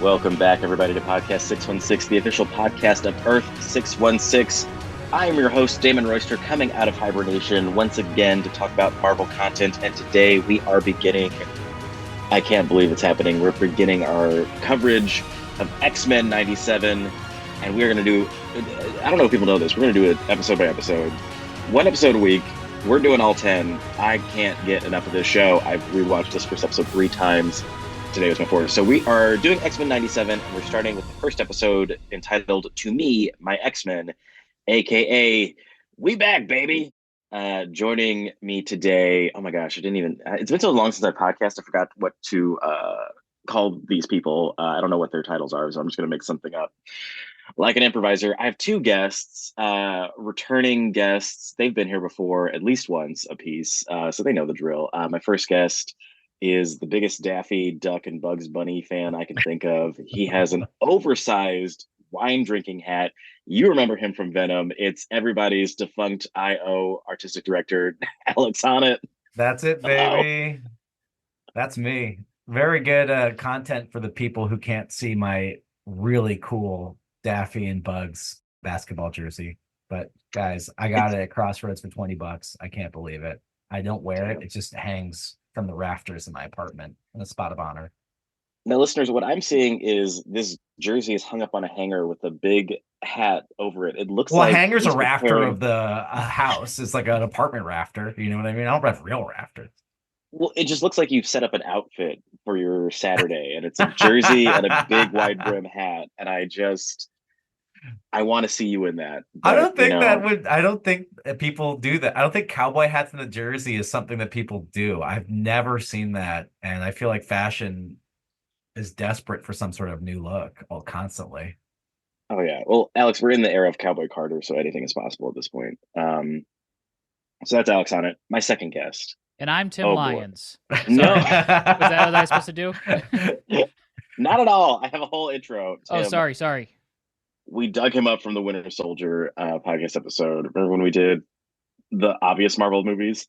Welcome back, everybody, to Podcast 616, the official podcast of Earth 616. I am your host, Damon Royster, coming out of hibernation once again to talk about Marvel content. And today we are beginning, I can't believe it's happening, we're beginning our coverage of X-Men 97. And we're going to do, I don't know if people know this, we're going to do it episode by episode. One episode a week. We're doing all 10. I can't get enough of this show. I've rewatched this first episode 3 times. Today was my fourth. So we are doing X-Men 97, and we're starting with the first episode entitled To Me, My X-Men, aka We Back, Baby. Joining me today, oh my gosh, it's been so long since I podcast, I forgot what to call these people. I don't know what their titles are, so I'm just going to make something up. Like an improviser, I have 2 guests, returning guests. They've been here before at least once a piece, so they know the drill. My first guest is the biggest Daffy Duck and Bugs Bunny fan I can think of. He has an oversized wine drinking hat. You remember him from Venom. It's everybody's defunct IO artistic director, Alex Honnet. That's it, baby. That's me. Very good content for the people who can't see my really cool Daffy and Bugs basketball jersey. But guys, I got it at Crossroads for $20. I can't believe it. I don't wear it. It just hangs from the rafters in my apartment in a spot of honor. Now, listeners, what I'm seeing is this jersey is hung up on a hanger with a big hat over it. It looks like a hanger's a rafter of the house. It's like an apartment rafter. You know what I mean? I don't have real rafters. Well, it just looks like you've set up an outfit for your Saturday, and it's a jersey and a big wide brim hat. And I want to see you in that. But, I don't think people do that. I don't think cowboy hats and a jersey is something that people do. I've never seen that. And I feel like fashion is desperate for some sort of new look constantly. Oh, yeah. Well, Alex, we're in the era of Cowboy Carter, so anything is possible at this point. So that's Alex Honnet, my second guest. And I'm Tim Lyons. No. Was that what I was supposed to do? Not at all. I have a whole intro. Tim. Oh, sorry. We dug him up from the Winter Soldier podcast episode. Remember when we did the obvious Marvel movies?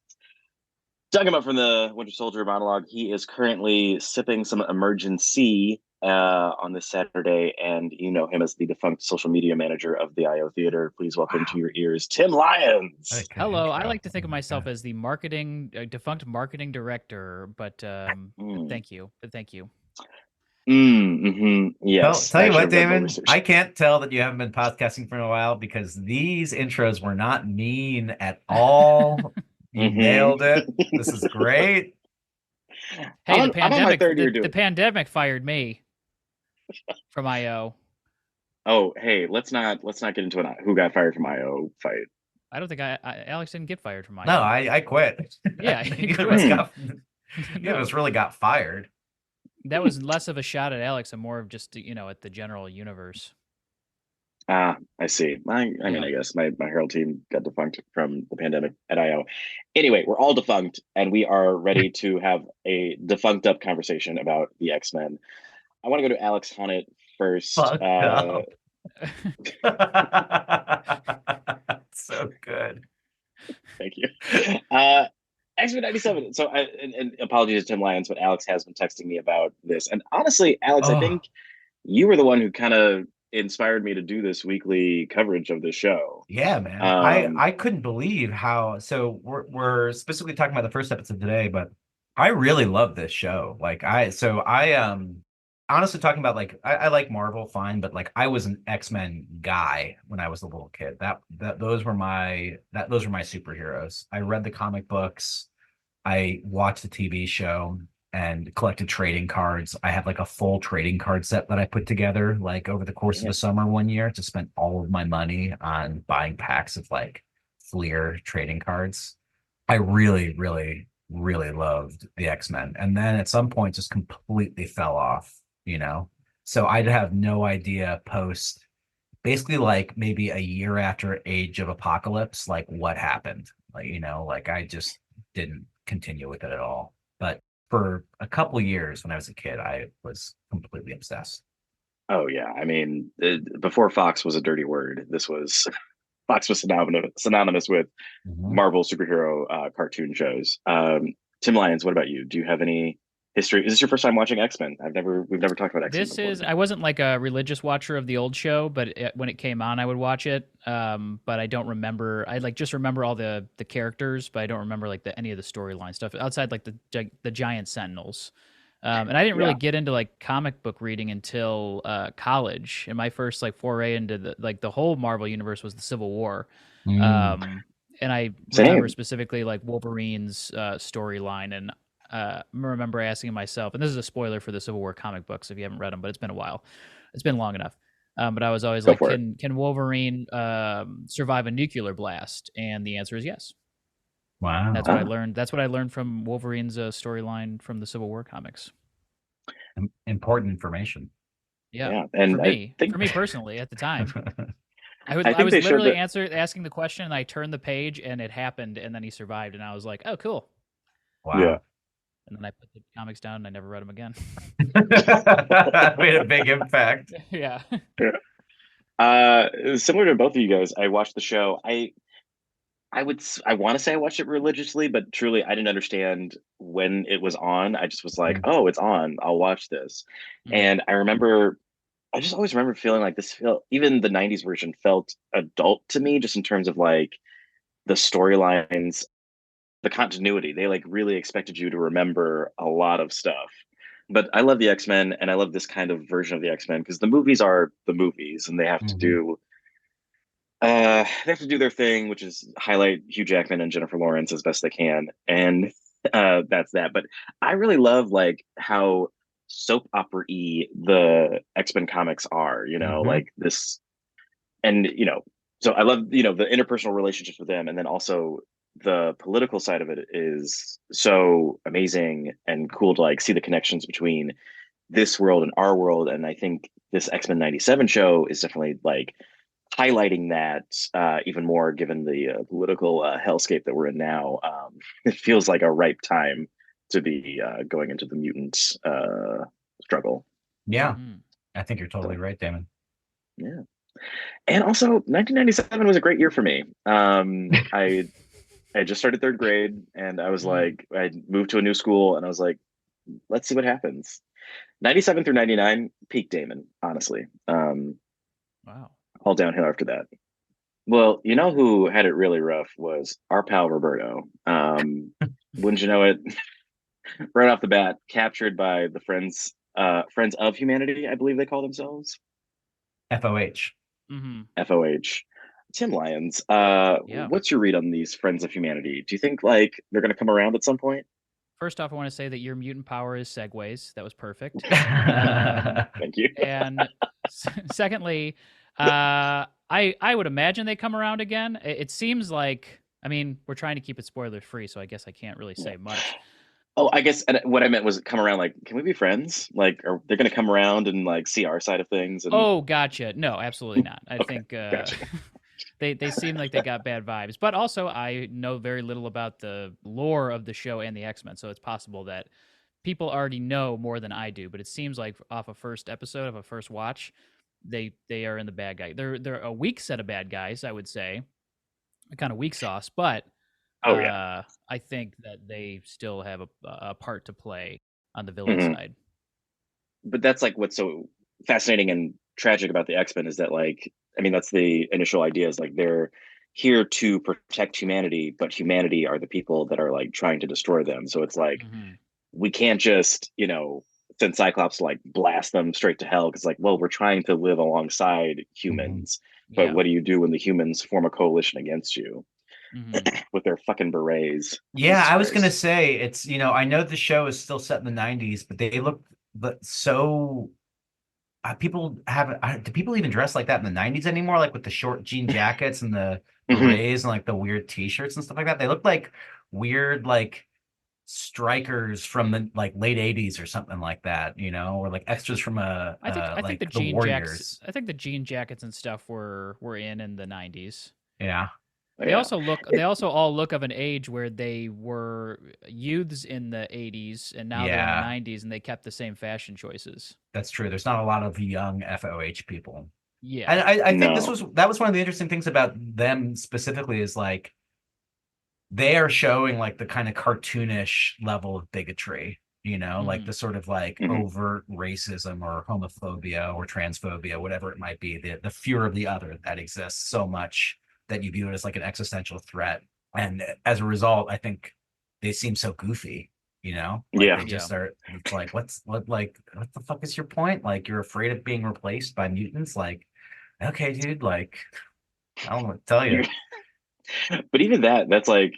Dug him up from the Winter Soldier monologue. He is currently sipping some Emergency on this Saturday, and you know him as the defunct social media manager of the IO Theater. Please welcome to your ears, Tim Lyons. Okay. Hello. I like to think of myself as the defunct marketing director, but thank you. Yes. Tell you what, Damon, I can't tell that you haven't been podcasting for a while because these intros were not mean at all. You nailed it. This is great. Hey, the pandemic fired me from IO. Oh, hey, let's not get into who got fired from IO fight. I don't think Alex didn't get fired from IO. No, I quit. Yeah, you guys really got fired. That was less of a shot at Alex and more of just, at the general universe. I see. I guess my Herald team got defunct from the pandemic at IO. Anyway, we're all defunct, and we are ready to have a defunct up conversation about the X-Men. I want to go to Alex Honnet first. So good. Thank you. X-Men 97. So, and apologies to Tim Lyons, but Alex has been texting me about this. And honestly, Alex, I think you were the one who kind of inspired me to do this weekly coverage of the show. Yeah, man. I couldn't believe how. So we're specifically talking about the first episode today, but I really love this show. Honestly talking about I like Marvel fine, but I was an X-Men guy when I was a little kid. Those were my superheroes. I read the comic books, I watched the TV show and collected trading cards. I have a full trading card set that I put together over the course of the summer one year. To spend all of my money on buying packs of Fleer trading cards. I really, really, really loved the X-Men. And then at some point just completely fell off. So I'd have no idea post basically maybe a year after Age of Apocalypse, what happened, I just didn't continue with it at all. But for a couple of years when I was a kid, I was completely obsessed. Oh yeah. I mean, before Fox was a dirty word, Fox was synonymous with Marvel superhero cartoon shows. Tim Lyons, what about you? Do you have any history. Is this your first time watching X-Men? We've never talked about X-Men This before. is I wasn't like a religious watcher of the old show, but when it came on, I would watch it. But I don't remember. I like just remember all the characters, but I don't remember like any of the storyline stuff outside like the giant Sentinels. And I didn't really Yeah. get into like comic book reading until college. And my first like foray into the whole Marvel universe was the Civil War. And I remember Same. specifically like Wolverine's storyline, and remember asking myself, and this is a spoiler for the Civil War comic books if you haven't read them, but it's been a while, it's been long enough. But I was always Go like, for it. can Wolverine survive a nuclear blast? And the answer is yes. Wow. That's what I learned. That's what I learned from Wolverine's storyline from the Civil War comics. Important information. Yeah. And for me personally, at the time, I was they showed literally that- asking the question, and I turned the page, and it happened, and then he survived, and I was like, oh, cool. Wow. Yeah. And then I put the comics down, and I never read them again. Made a big impact. Yeah. Similar to both of you guys, I watched the show. I want to say I watched it religiously, but truly I didn't understand when it was on. I just was like, oh, it's on. I'll watch this. And I just always remember feeling like even the 90s version felt adult to me, just in terms of like the storylines, the continuity. They like really expected you to remember a lot of stuff. But I love the X-Men, and I love this kind of version of the X-Men because the movies are the movies, and they have to do their thing, which is highlight Hugh Jackman and Jennifer Lawrence as best they can, and that's that. But I really love like how soap opera-y the X-Men comics are, like this, and so I love the interpersonal relationships with them, and then also the political side of it is so amazing and cool to like see the connections between this world and our world. And I think this X-Men 97 show is definitely like highlighting that even more, given the political hellscape that we're in now. It feels like a ripe time to be going into the mutant struggle. Yeah, I think you're totally right, Damon. Yeah. And also 1997 was a great year for me. I just started third grade, and I was like, I moved to a new school, and I was like, let's see what happens. 97 through 99, peak Damon, honestly. Wow. All downhill after that. Well, you know who had it really rough was our pal Roberto. Wouldn't you know it? Right off the bat, captured by the Friends of Humanity, I believe they call themselves. FOH. FOH. Tim Lyons, Yeah. what's your read on these Friends of Humanity? Do you think like they're going to come around at some point? First off, I want to say that your mutant power is segues. That was perfect. Thank you. And secondly, I would imagine they come around again. It seems like, I mean, we're trying to keep it spoiler free, so I guess I can't really say much. Oh, I guess what I meant was come around like, can we be friends? Like, are they going to come around and like see our side of things? And... Oh, gotcha. No, absolutely not. I Okay, think gotcha. they seem like they got bad vibes. But also, I know very little about the lore of the show and the X-Men, so it's possible that people already know more than I do. But it seems like off a first episode of a first watch, they are in the bad guy. They're a weak set of bad guys, I would say, a kind of weak sauce, but. I think that they still have a part to play on the villain side. But that's like what's so fascinating and tragic about the X-Men is that like, I mean, that's the initial idea is like they're here to protect humanity, but humanity are the people that are like trying to destroy them. So it's like we can't just, send Cyclops to like blast them straight to hell because like, well, we're trying to live alongside humans. But what do you do when the humans form a coalition against you? With their fucking berets. Yeah, I was gonna say it's I know the show is still set in the 90s, but they look so people have do people even dress like that in the 90s anymore, like with the short jean jackets and the berets and like the weird t-shirts and stuff like that? They look like weird like strikers from the like late 80s or something like that, or like extras from I think the jean Warriors. I think the jean jackets and stuff were in the 90s. Yeah. They also all look of an age where they were youths in the 80s and now they're in the 90s, and they kept the same fashion choices. That's true. There's not a lot of young FOH people. Yeah. And I think that was one of the interesting things about them specifically is like they are showing like the kind of cartoonish level of bigotry like the sort of like Mhm. overt racism or homophobia or transphobia, whatever it might be, the fear of the other that exists so much that you view it as like an existential threat. And as a result, I think they seem so goofy, like Yeah. they just Yeah. are. It's like, what the fuck is your point? Like, you're afraid of being replaced by mutants? Like, okay, dude, like, I don't know what to tell you. But even that's like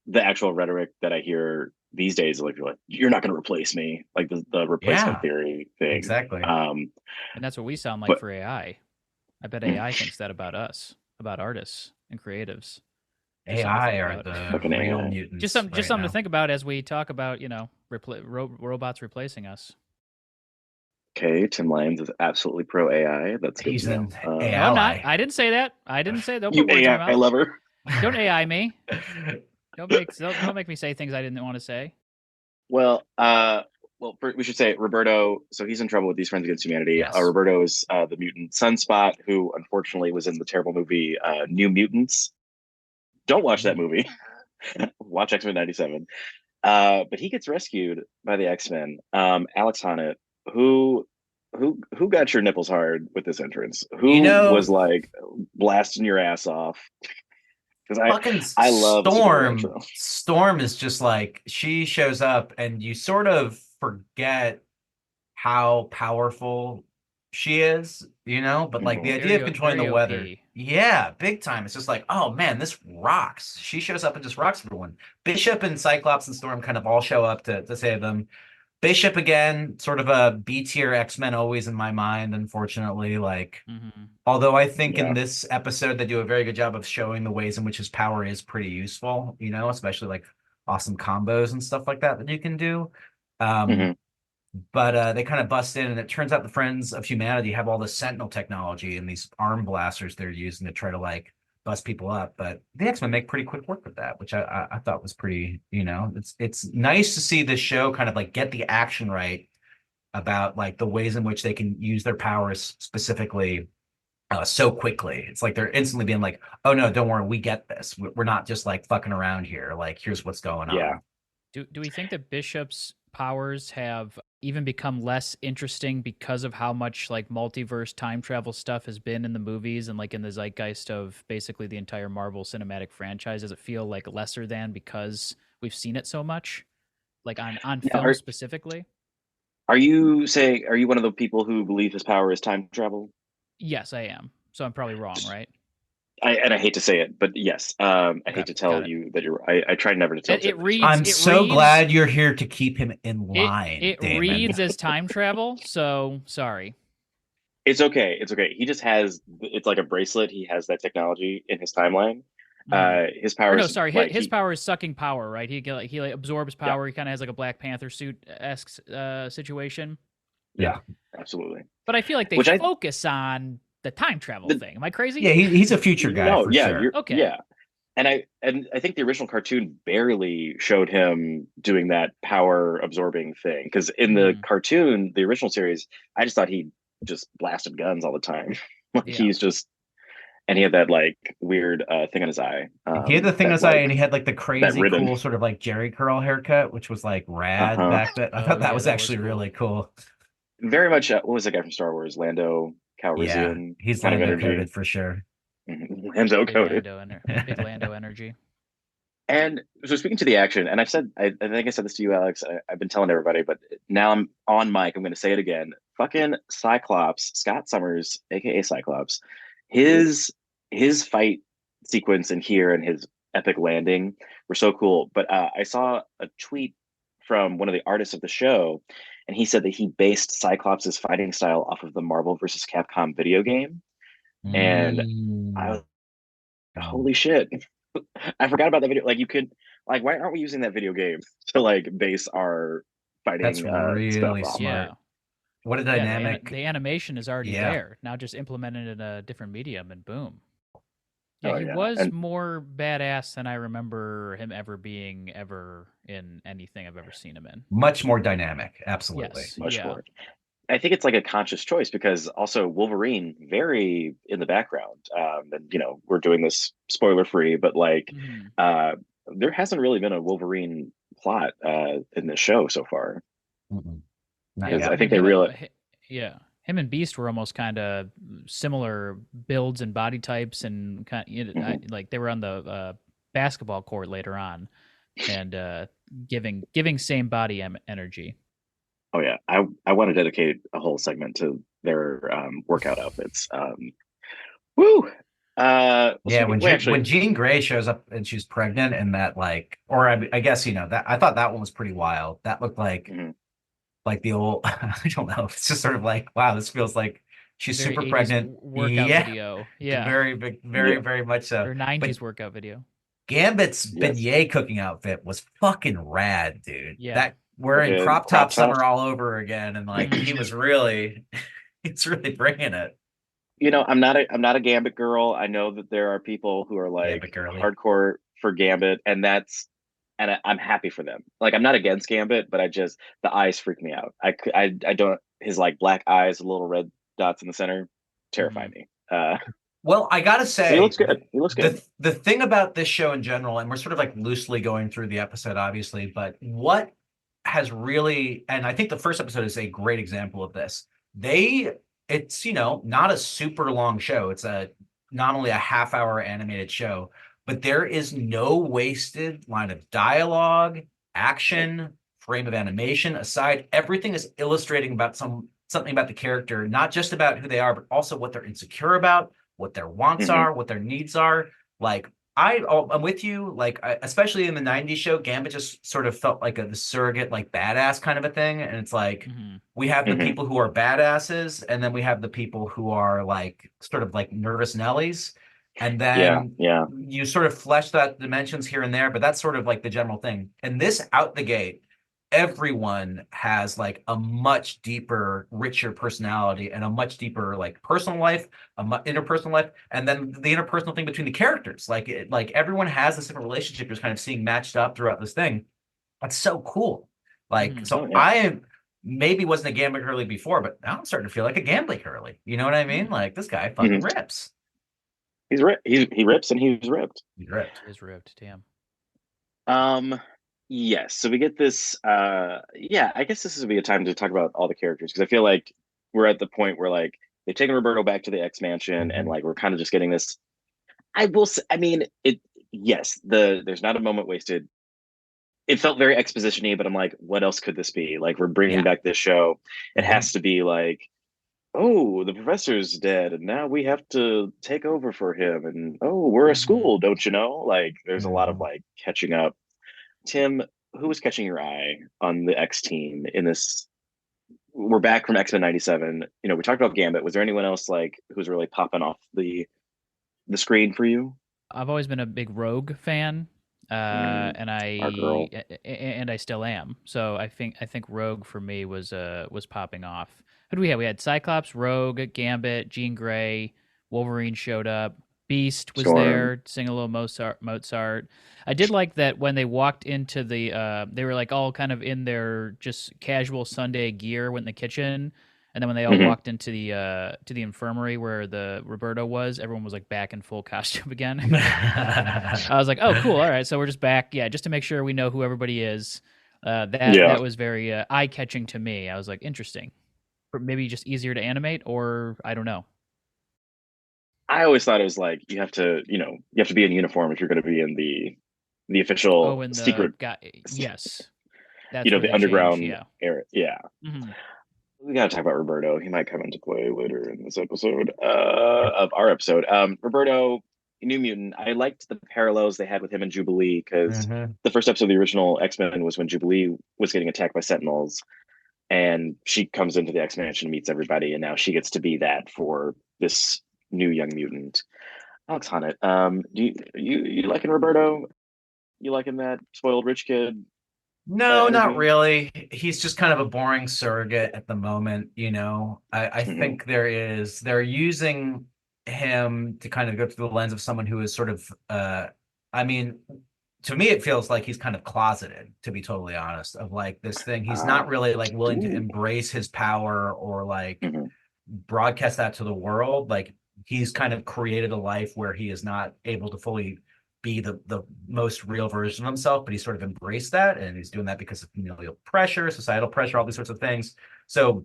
the actual rhetoric that I hear these days. Like, you're not going to replace me, like the replacement Yeah, theory thing. exactly. And that's what we sound like But for AI. I bet AI thinks that about us, about artists and creatives. Just something to AI think are about. the fucking real AI. mutants Just right something to now. think about as we talk about, robots replacing us. Okay, Tim Lyons is absolutely pro AI. That's good He's to know. an AI No, I'm not. ally. I didn't say that. I didn't say. Don't You put words in my AI mouth. lover. Don't AI me. Don't make me say things I didn't want to say. Well, we should say Roberto. So he's in trouble with these Friends Against Humanity. Yes. Roberto is the mutant Sunspot, who unfortunately was in the terrible movie New Mutants. Don't watch that movie. Watch X-Men '97. But he gets rescued by the X-Men. Alex Honnet, who got your nipples hard with this entrance? You Who know, was like blasting your ass off? Because fucking I love a superhero Storm. intro. Storm is just like, she shows up and you sort of forget how powerful she is, but like the Mhm. idea of controlling the Very weather. OP. Yeah, big time. It's just like, oh man, this rocks. She shows up and just rocks everyone. Bishop and Cyclops and Storm kind of all show up to save them. Bishop again, sort of a B tier X-Men always in my mind, unfortunately. Like, Mm-hmm. although I think in Yeah. this episode they do a very good job of showing the ways in which his power is pretty useful, especially like awesome combos and stuff like that you can do. Um, Hmm. but they kind of bust in, and it turns out the Friends of Humanity have all this Sentinel technology and these arm blasters they're using to try to like bust people up. But the X-Men make pretty quick work with that, which I thought was pretty, it's nice to see this show kind of like get the action right about like the ways in which they can use their powers specifically so quickly. It's like they're instantly being like, oh no, don't worry, we get this. We're not just like fucking around here. Like, here's what's going Yeah. on. Do we think that Bishop's powers have even become less interesting because of how much like multiverse time travel stuff has been in the movies and like in the zeitgeist of basically the entire Marvel cinematic franchise? Does it feel like lesser than because we've seen it so much, like on Now, film specifically? are you one of the people who believe his power is time travel? Yes, I am. So I'm probably wrong, right? I hate to say it, but yes. I Okay, hate to got tell it. you that you're. I try never to tell It, Tim it that he's reads. wrong. I'm It so reads. glad you're here to keep him in It line, it Damon. reads as time travel. So sorry. It's okay. It's okay. He just has. It's like a bracelet. He has that technology in his timeline. Mhm. His Or no, powers sorry. His, like his he. power is sucking power, right? He like absorbs Yeah. power. He kind of has like a Black Panther suit esque situation. Yeah. Absolutely. But I feel like they Which I focus on the time travel the thing. Am I crazy? Yeah, he's a future guy no. for Yeah. sure. You're. Okay. Yeah. And I think the original cartoon barely showed him doing that power absorbing thing because in the Hmm. cartoon, the original series, I just thought he just blasted guns all the time. Like Yeah. he's just and he had that like weird thing on his eye. He had the thing on That his eye, and like he had like the that crazy ribbon. cool sort of like Jerry curl haircut, which was like rad Uh-huh. back then. I Oh thought that yeah, was that was actually cool. really cool. Very much what was the guy from Star Wars? Lando Yeah, Calrissian he's kind of Lando energy. coded for sure. Lando Big coded. Big Lando energy. And so speaking to the action, and I think I said this to you, Alex. I've been telling everybody, but now I'm on mic. I'm going to say it again. Fucking Cyclops, Scott Summers, aka Cyclops, his his fight sequence in here and his epic landing were so cool. But I saw a tweet from one of the artists of the show, and he said that he based Cyclops's fighting style off of the Marvel versus Capcom video game. And I Mm. was holy shit. I forgot about that video. Like you could like why aren't we using that video game to like base our That's fighting stuff really off Yeah. smart. What a Yeah. dynamic. The animation is already Yeah. there. Now just implement it in a different medium and boom. Yeah, Oh he yeah. was And more badass than I remember him ever being ever in anything I've ever seen him in. Much more dynamic. Absolutely. Yes. much Yeah. more. I think it's like a conscious choice because also Wolverine very in the background. And we're doing this spoiler free, but like Mhm. uh there hasn't really been a Wolverine plot in the show so far. Mm-mm. Because Yeah, I think they realize. him and Beast were almost kind of similar builds and body types, and kind like they were on the basketball court later on, and giving same body energy. Oh yeah, I want to dedicate a whole segment to their workout outfits. Woo. Yeah, when Actually, Jean Grey shows up and she's pregnant, and that like, or I guess that I thought that one was pretty wild. That looked mhm. like the old I don't know. It's just sort of like, wow, this feels like she's Very super 80s pregnant. workout Yeah, video. Yeah. very big, Yeah, very much so. Or But 90s workout video. Gambit's yes. beignet cooking outfit was fucking rad, dude. Yeah. That wearing Fucking crop crop top summer tops. all over again, and like he was really, he's really bringing it. I'm not a Gambit girl. I know that there are people who are Gambit like girly. hardcore for Gambit, I'm happy for them. Like I'm not against Gambit, but the eyes freak me out. I don't his like black eyes, little red dots in the center, terrify Mhm. me. Well, I gotta He say, looks good. He looks good. the thing about this show in general, and we're sort of like loosely going through the episode, obviously, but what has really, and I think the first episode is a great example of this. It's not a super long show. It's not only a half-hour animated show, but there is no wasted line of dialogue, action, frame of animation aside. Everything is illustrating about something about the character, not just about who they are, but also what they're insecure about, what their wants Hmm. are, what their needs are. Like I'm with you. Like especially in the '90s show, Gambit just sort of felt like the surrogate, like badass kind of a thing. And it's like Mhm. we have the Hmm. people who are badasses, and then we have the people who are like sort of like nervous Nellies. And Yeah, then yeah. you sort of flesh that dimensions here and there, but that's sort of like the general thing. And this out the gate, everyone has like a much deeper, richer personality and a much deeper like personal life, interpersonal life, and then the interpersonal thing between the characters. Like everyone has this different relationship just kind of seeing matched up throughout this thing. That's so cool. Like, Mhm. Oh so yeah. I am maybe wasn't a Gambit Hurley before, but now I'm starting to feel like a Gambit Hurley. You know what I mean? Mm. Like this guy Hmm. fucking rips. He's ripped. He rips and he's ripped. He ripped. Is ripped. Damn. Um, yes. So we get this. Yeah. I guess this would be a time to talk about all the characters because I feel like we're at the point where like they've taken Roberto back to the X Mansion and Mhm. like we're kind of just getting this. I will. I mean, it. Yes. There's not a moment wasted. It felt very exposition-y, but I'm like, what else could this be? Like we're bringing Yeah. back this show. It Mhm. has to be like, oh, the professor's dead, and now we have to take over for him. And oh, we're a Mhm. school, don't you know? Like there's a lot of Mhm. like catching up. Tim, who was catching your eye on the X team in this? We're back from X-Men '97. We talked about Gambit. Was there anyone else like who's really popping off the screen for you? I've always been a big Rogue fan, and Our girl. I still am. So I think Rogue for me was popping off. Who do we have? We had Cyclops, Rogue, Gambit, Jean Grey, Wolverine showed up, Beast was Storm. there, sing a little Mozart. I did like that when they walked into they were like all kind of in their just casual Sunday gear, went in the kitchen, and then when they all Hmm. walked into the infirmary where the Roberto was, everyone was like back in full costume again. I was like, oh, cool. All right, so we're just back. Yeah, just to make sure we know who everybody is. That Yeah. that was very eye catching to me. I was like, interesting. Maybe just easier to animate, or I don't know. I always thought it was like you have to be in uniform if you're going to be in the Oh, official and the secret, guy. Yes, that's where the they change. underground Yeah. area. Yeah. Hmm. We got to talk about Roberto. He might come into play later in this episode of our episode. Roberto, New Mutant. I liked the parallels they had with him and Jubilee because Mhm. the first episode of the original X-Men was when Jubilee was getting attacked by Sentinels, and she comes into the X-Mansion and meets everybody, and now she gets to be that for this new young mutant. Alex Honnet, do you liking Roberto? You liking that spoiled rich kid No, not energy? really. He's just kind of a boring surrogate at the moment, you know. I Hmm. think they're using him to kind of go through the lens of someone who is sort of I mean, to me it feels like he's kind of closeted, to be totally honest, of like this thing. He's not really like willing to Ooh. embrace his power or like Hmm. broadcast that to the world. Like he's kind of created a life where he is not able to fully be the most real version of himself, but he sort of embraced that, and he's doing that because of familial pressure, societal pressure, all these sorts of things. So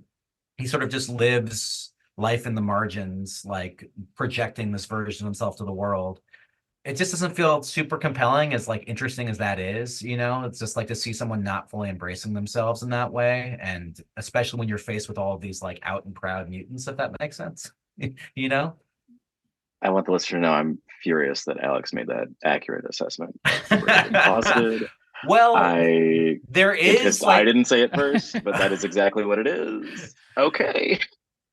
he sort of just lives life in the margins, like projecting this version of himself to the world. It just doesn't feel super compelling, as like interesting as that is, you know. It's just like to see someone not fully embracing themselves in that way, and especially when you're faced with all of these like out and proud mutants, if that makes sense. You know. I want the listener to know I'm furious that Alex made that accurate assessment. Posited. Well, I there is I didn't say it first, but that is exactly what it is. Okay.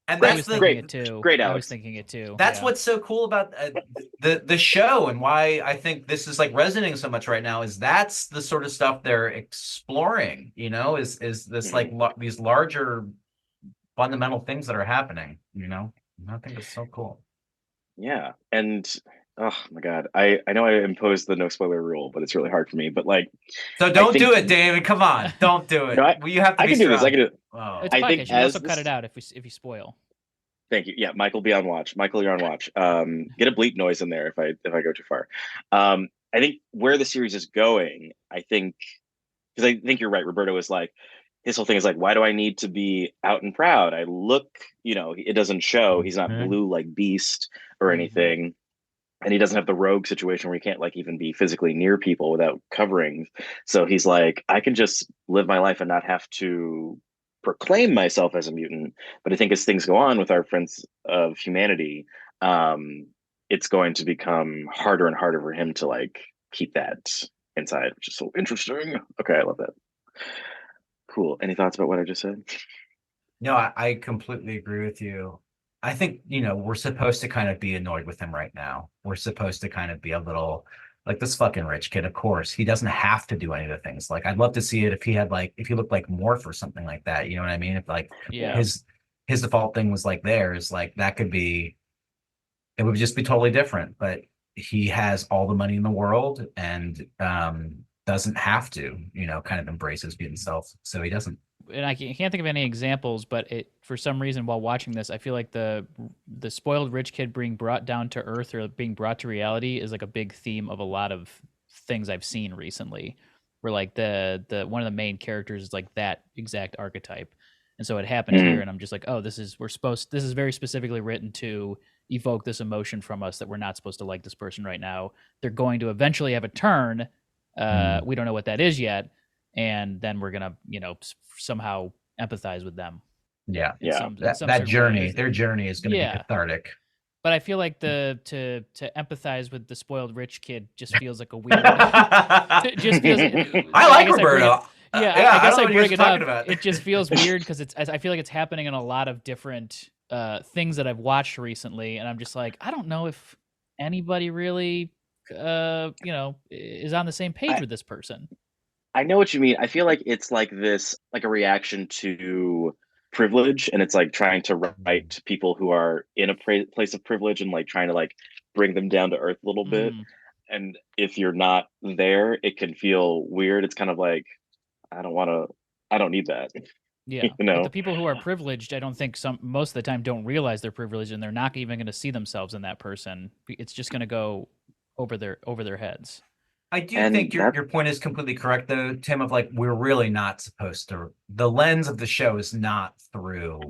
And I that's was the thinking it too. Great, I Alex. was thinking it too. That's yeah. what's so cool about the show, and why I think this is like resonating so much right now, is that's the sort of stuff they're exploring, you know, is this like these larger fundamental things that are happening, you know. And I think it's so cool. Yeah. And oh my God, I know I imposed the no spoiler rule, but it's really hard for me. But like, So don't do it, David. Come on, don't do it. No, You have to I be can do strong. this. I can do it. Oh. It's a I podcast. think You can as also cut this- it out if you spoil. Thank you. Yeah, Michael, be on watch. Michael, you're on watch. Get a bleep noise in there if I go too far. I think where the series is going, I think, because I think you're right. Roberto is like, his whole thing is like, why do I need to be out and proud? I look, you know, it doesn't show. He's not blue like Beast or anything. And he doesn't have the rogue situation where he can't like even be physically near people without covering. So he's like, I can just live my life and not have to proclaim myself as a mutant. But I think as things go on with our friends of humanity, it's going to become harder and harder for him to like keep that inside, which is so interesting. Okay, I love that. Cool. Any thoughts about what I just said? No, I completely agree with you. I think, you know, we're supposed to kind of be annoyed with him right now. We're supposed to kind of be a little like, this fucking rich kid. Of course, he doesn't have to do any of the things. Like, I'd love to see it if he had like, if he looked like Morph or something like that. You know what I mean? If like his default thing was like theirs, like that could be, it would just be totally different. But he has all the money in the world, and doesn't have to, you know, kind of embrace his mutant self. So he doesn't. And I can't think of any examples, but it for some reason while watching this, I feel like the spoiled rich kid being brought down to earth or being brought to reality is like a big theme of a lot of things I've seen recently. Where like the one of the main characters is like that exact archetype, and so it happened here, and I'm just like, oh, this is very specifically written to evoke this emotion from us that we're not supposed to like this person right now. They're going to eventually have a turn. We don't know what that is yet. And then we're gonna, you know, somehow empathize with them. Yeah, that journey, their journey is going to be cathartic. But I feel like to empathize with the spoiled rich kid just feels like a weird. just feels. I like Roberto. I guess I bring it up. It just feels weird because I feel like it's happening in a lot of different things that I've watched recently, and I'm just like, I don't know if anybody really, you know, is on the same page with this person. I know what you mean. I feel like it's like this, like a reaction to privilege, and it's like trying to write to people who are in a place of privilege and like trying to like bring them down to earth a little bit. And if you're not there, it can feel weird. It's kind of like, I don't need that. Yeah, you know? But the people who are privileged, I don't think most of the time don't realize they're privileged, and they're not even going to see themselves in that person. It's just going to go over their heads. I do think your point is completely correct, though, Tim, of like, we're really not supposed to. The lens of the show is not through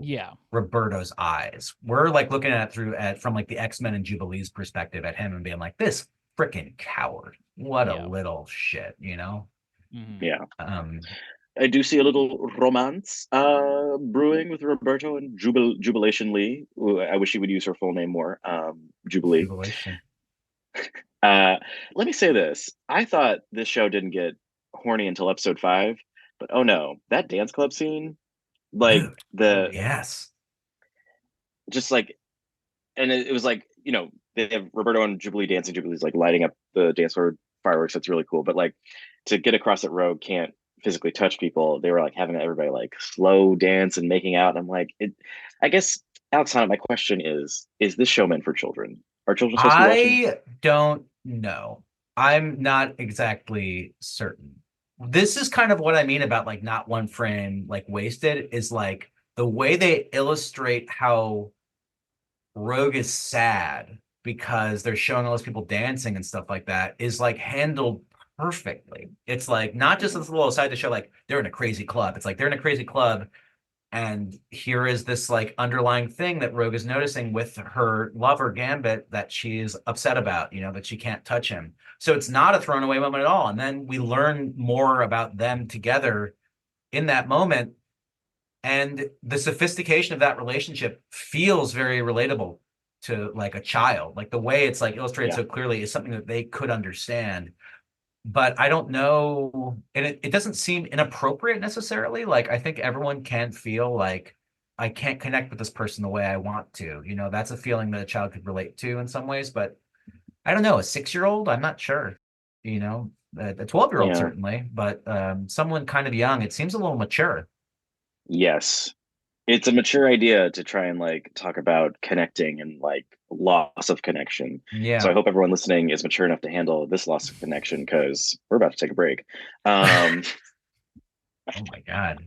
Roberto's eyes. We're like looking at it from like the X-Men and Jubilee's perspective at him and being like, this freaking coward. What a little shit, you know? Yeah. I do see a little romance brewing with Roberto and Jubilation Lee. I wish he would use her full name more. Jubilee. Jubilation. Let me say this. I thought this show didn't get horny until episode 5, but oh no, that dance club scene, like just like, and it was like, you know, they have Roberto and Jubilee dancing. Jubilee's like lighting up the dance floor fireworks. That's really cool. But like, to get across that Rogue can't physically touch people, they were like having everybody like slow dance and making out. And I'm like, I guess, Alex Honnet, my question is this show meant for children? Are children supposed to be watching this? I don't know. I'm not exactly certain. This is kind of what I mean about like not one frame like wasted, is like the way they illustrate how Rogue is sad because they're showing all those people dancing and stuff like that, is like handled perfectly. It's like not just this little aside to show like they're in a crazy club. It's like they're in a crazy club, and here is this like underlying thing that Rogue is noticing with her lover Gambit that she's upset about, that she can't touch him. So it's not a thrown away moment at all. And then we learn more about them together in that moment. And the sophistication of that relationship feels very relatable to like a child. Like the way it's like illustrated so clearly is something that they could understand. But I don't know, and it doesn't seem inappropriate necessarily. Like I think everyone can feel like I can't connect with this person the way I want to. That's a feeling that a child could relate to in some ways. But I don't know, a 6-year-old, I'm not sure. A 12-year-old certainly, but someone kind of young, it seems a little mature. Yes. It's a mature idea to try and like talk about connecting and like loss of connection. Yeah. So I hope everyone listening is mature enough to handle this loss of connection, because we're about to take a break. Oh my God.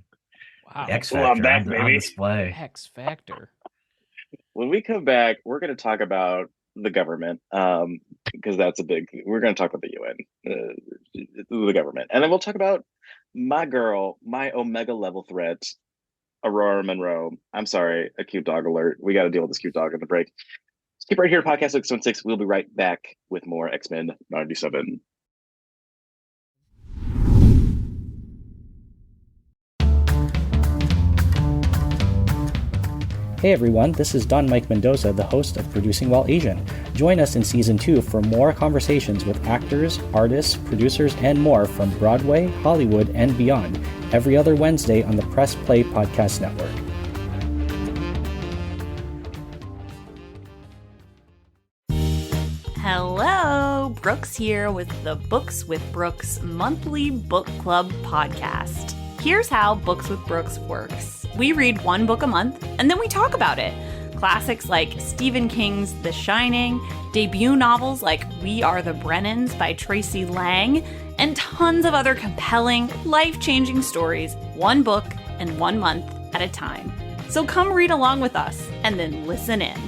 Wow. The X Factor on display. X Factor. When we come back, we're going to talk about the government, because we're going to talk about the UN, the government. And then we'll talk about my girl, my Omega level threat, Aurora Monroe. I'm sorry, a cute dog alert. We got to deal with this cute dog in the break. Just keep right here, Podcast 616. We'll be right back with more X-Men 97. Hey everyone, this is Don Mike Mendoza, the host of Producing While Asian. Join us in Season 2 for more conversations with actors, artists, producers, and more from Broadway, Hollywood, and beyond, every other Wednesday on the Press Play Podcast Network. Hello, Brooks here with the Books with Brooks monthly book club podcast. Here's how Books with Brooks works. We read one book a month, and then we talk about it. Classics like Stephen King's The Shining, debut novels like We Are the Brennans by Tracy Lang, and tons of other compelling, life-changing stories, one book and 1 month at a time. So come read along with us, and then listen in.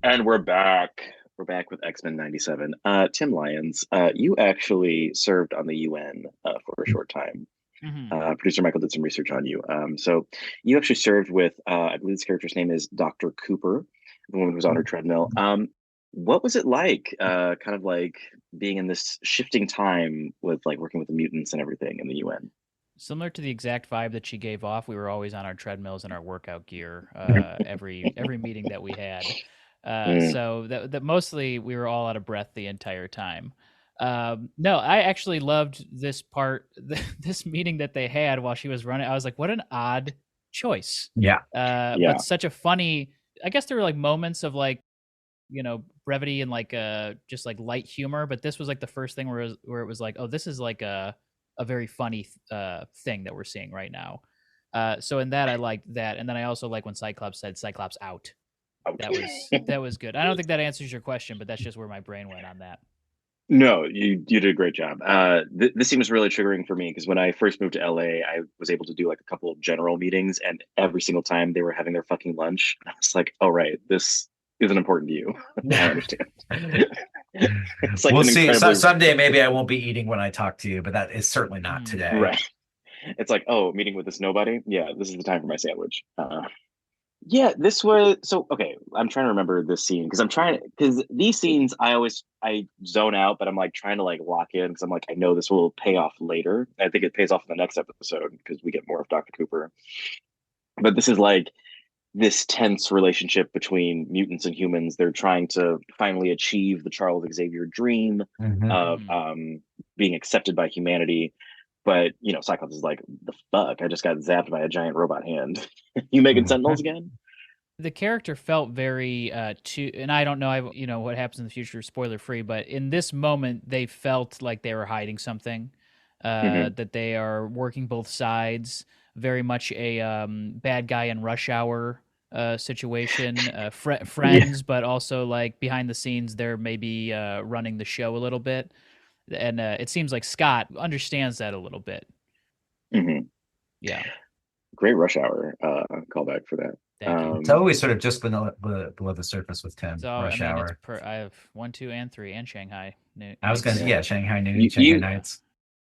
And we're back. We're back with X-Men 97. Tim Lyons, you actually served on the UN for a short time. Mm-hmm. Producer Michael did some research on you. So you actually served with, I believe this character's name is Dr. Cooper, the woman who was on her treadmill. What was it like, kind of like being in this shifting time with like working with the mutants and everything in the UN? Similar to the exact vibe that she gave off. We were always on our treadmills and our workout gear every meeting that we had. So that mostly we were all out of breath the entire time. No, I actually loved this part, this meeting that they had while she was running. I was like, what an odd choice. Yeah. But such a funny, I guess there were like moments of like, brevity and like just like light humor. But this was like the first thing where it was like, oh, this is like a very funny thing that we're seeing right now. So in that, I liked that. And then I also like when Cyclops said Cyclops out. That was good. I don't think that answers your question, but that's just where my brain went on that. No, you did a great job. This seems really triggering for me because when I first moved to LA, I was able to do like a couple of general meetings, and every single time they were having their fucking lunch, I was like, "Oh right, this isn't important to you." I understand. It's like we'll see. Someday maybe I won't be eating when I talk to you, but that is certainly not today. Right. It's like, oh, meeting with this nobody. Yeah, this is the time for my sandwich. Yeah, this was so okay. I'm trying to remember this scene because these scenes I zone out, but I'm like trying to like lock in because I'm like I know this will pay off later. I think it pays off in the next episode because we get more of Dr. Cooper. But this is like this tense relationship between mutants and humans. They're trying to finally achieve the Charles Xavier dream of being accepted by humanity. But Cyclops is like, the fuck? I just got zapped by a giant robot hand. You making Sentinels again? The character felt very and I don't know, what happens in the future, spoiler free, but in this moment, they felt like they were hiding something, that they are working both sides, very much a bad guy in Rush Hour situation, friends, but also like behind the scenes, they're maybe running the show a little bit. And it seems like Scott understands that a little bit. Mm-hmm. Yeah. Great Rush Hour callback for that. Thank you. It's always sort of just below the surface with Tim. So Rush hour. I have 1, 2, and 3, and Shanghai. I was gonna, Yeah. Shanghai Noon, You- Shanghai you- Nights.